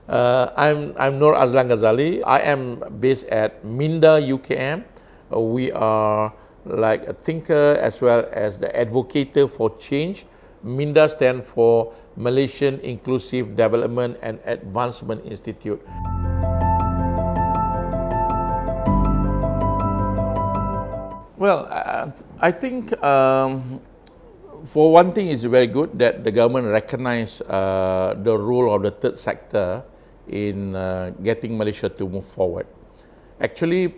I'm Nur Azlan Ghazali. I am based at Minda UKM. We are like a thinker as well as the advocator for change. Minda stands for Malaysian Inclusive Development and Advancement Institute. Well, I think for one thing, it's very good that the government recognize the role of the third sector in getting Malaysia to move forward. Actually,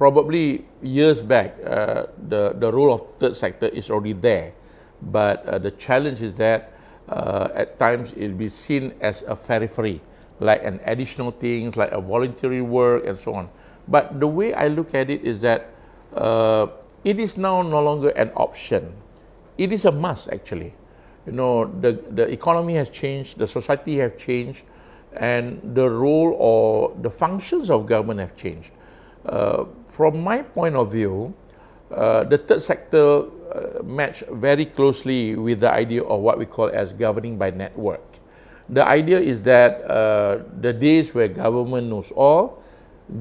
probably years back, the role of third sector is already there, but the challenge is that at times it will be seen as a periphery, like an additional things, like a voluntary work and so on. But the way I look at it is that it is now no longer an option. It is a must, actually. You know, the economy has changed, the society has changed, and the role or the functions of government have changed. From my point of view, the third sector match very closely with the idea of what we call as governing by network. The idea is that the days where government knows all,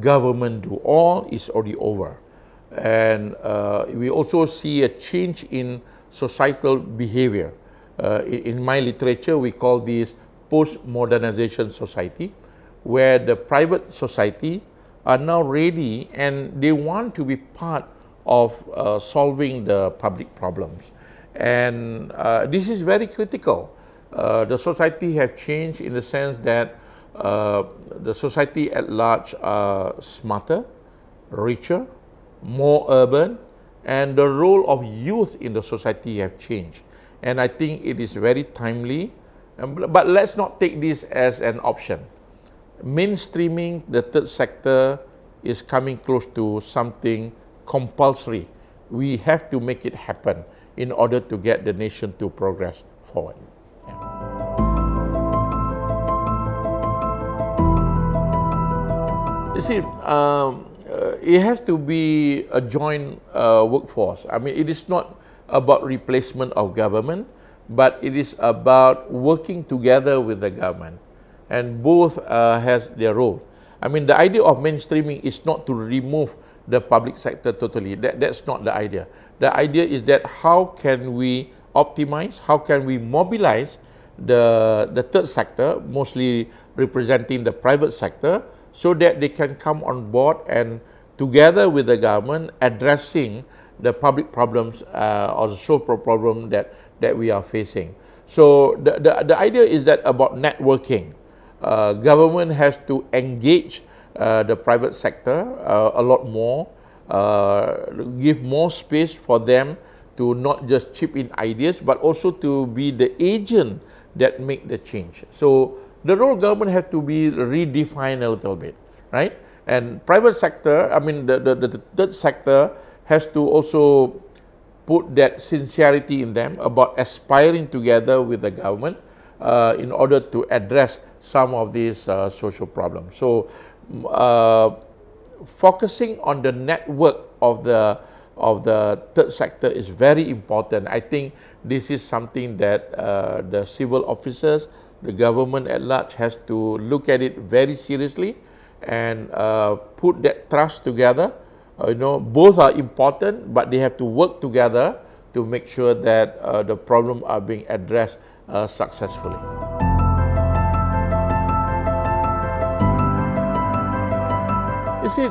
government do all is already over. And we also see a change in societal behavior. In my literature, we call this post-modernization society, where the private society are now ready and they want to be part of solving the public problems. And this is very critical. The society have changed in the sense that the society at large are smarter, richer, more urban, and the role of youth in the society have changed. And I think it is very timely, but let's not take this as an option. Mainstreaming the third sector is coming close to something compulsory. We have to make it happen in order to get the nation to progress forward. Yeah. You see, it has to be a joint workforce. I mean, it is not about replacement of government, but it is about working together with the government, and both has their role. I mean, the idea of mainstreaming is not to remove the public sector totally. That's not the idea. The idea is that how can we optimize, how can we mobilize the third sector, mostly representing the private sector, so that they can come on board and together with the government addressing the public problems or the social problem that we are facing. So the idea is that about networking. Government has to engage the private sector a lot more, give more space for them to not just chip in ideas, but also to be the agent that make the change. So the role of government has to be redefined a little bit, right? And private sector, I mean the third sector has to also put that sincerity in them about aspiring together with the government in order to address some of these social problems. So focusing on the network of the third sector is very important. I think this is something that the civil officers, the government at large has to look at it very seriously and put that trust together. You know, both are important, but they have to work together to make sure that the problems are being addressed successfully. You see,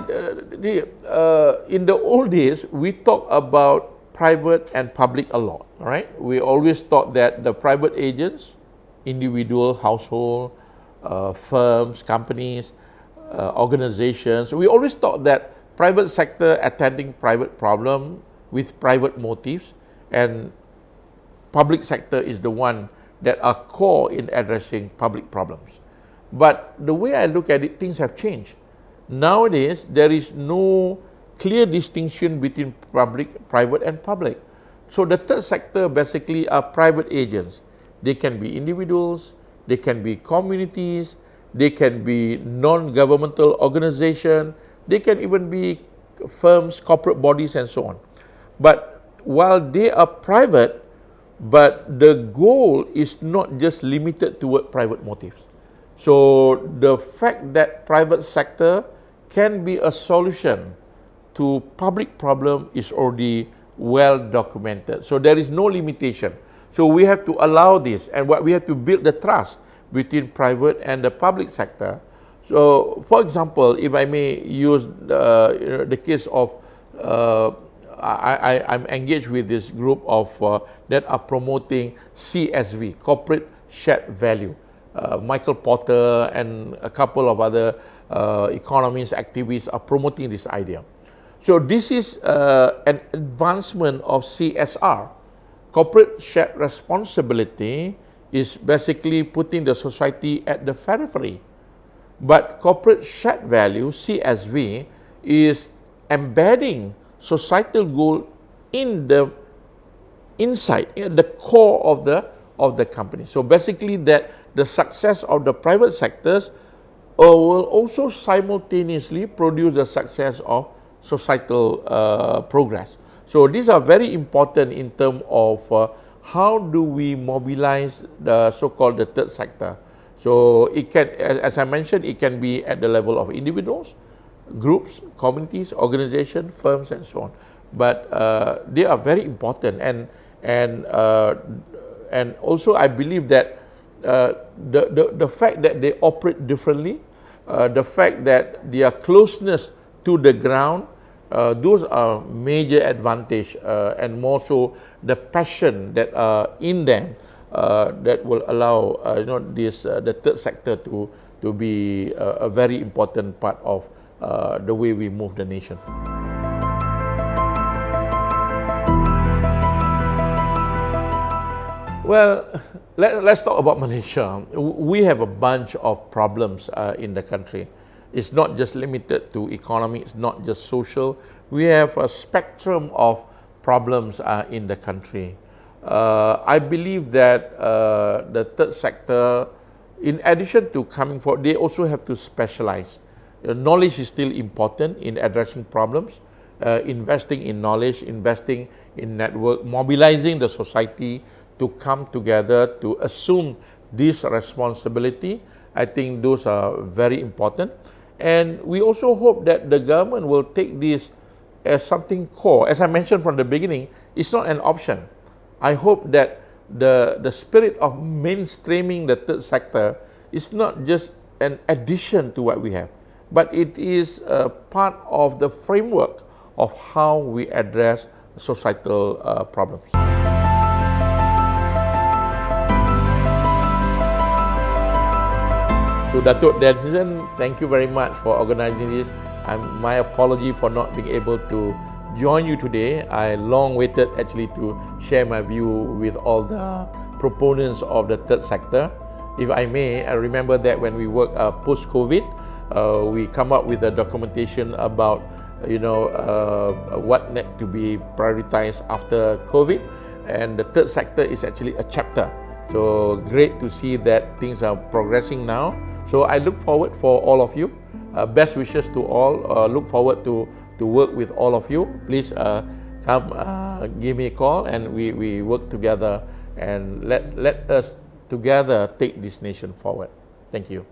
in the old days, we talk about private and public a lot, right? We always thought that the private agents, individual, household, firms, companies, organizations, we always thought that private sector attending private problem with private motives, and public sector is the one that are core in addressing public problems. But the way I look at it, things have changed. Nowadays, there is no clear distinction between private and public. So the third sector basically are private agents. They can be individuals, they can be communities, they can be non-governmental organizations, they can even be firms, corporate bodies, and so on. But while they are private, but the goal is not just limited toward private motives. So the fact that private sector can be a solution to public problem is already well documented. So there is no limitation. So we have to allow this, and what we have to build the trust between private and the public sector. So for example, if I may use the case of I'm engaged with this group of that are promoting CSV, corporate shared value. Michael Porter and a couple of other economists, activists are promoting this idea. So this is an advancement of CSR. Corporate shared responsibility is basically putting the society at the periphery. But corporate shared value, CSV, is embedding societal goal in the inside, in the core of the company. So basically that the success of the private sectors will also simultaneously produce the success of societal progress. So these are very important in terms of how do we mobilize the so-called the third sector. So it can, as I mentioned, it can be at the level of individuals, groups, communities, organizations, firms, and so on. But they are very important, and also I believe that the fact that they operate differently, the fact that their closeness to the ground, those are major advantage, and more so the passion that are in them that will allow this the third sector to be a very important part of the way we move the nation. Well, let's talk about Malaysia. We have a bunch of problems in the country. It's not just limited to economy, it's not just social. We have a spectrum of problems in the country. I believe that the third sector, in addition to coming forward, they also have to specialize. Knowledge is still important in addressing problems. Investing in knowledge, investing in network, mobilizing the society to come together to assume this responsibility. I think those are very important. And we also hope that the government will take this as something core. As I mentioned from the beginning, it's not an option. I hope that the spirit of mainstreaming the third sector is not just an addition to what we have, but it is a part of the framework of how we address societal problems. To Datuk Denzin, thank you very much for organizing this. My apology for not being able to join you today. I long waited actually to share my view with all the proponents of the third sector. If I may, I remember that when we work post-COVID, we come up with a documentation about what need to be prioritized after COVID, and the third sector is actually a chapter. So great to see that things are progressing now. So I look forward for all of you. Best wishes to all. Look forward to work with all of you. Please come give me a call, and we work together, and let us together take this nation forward. Thank you.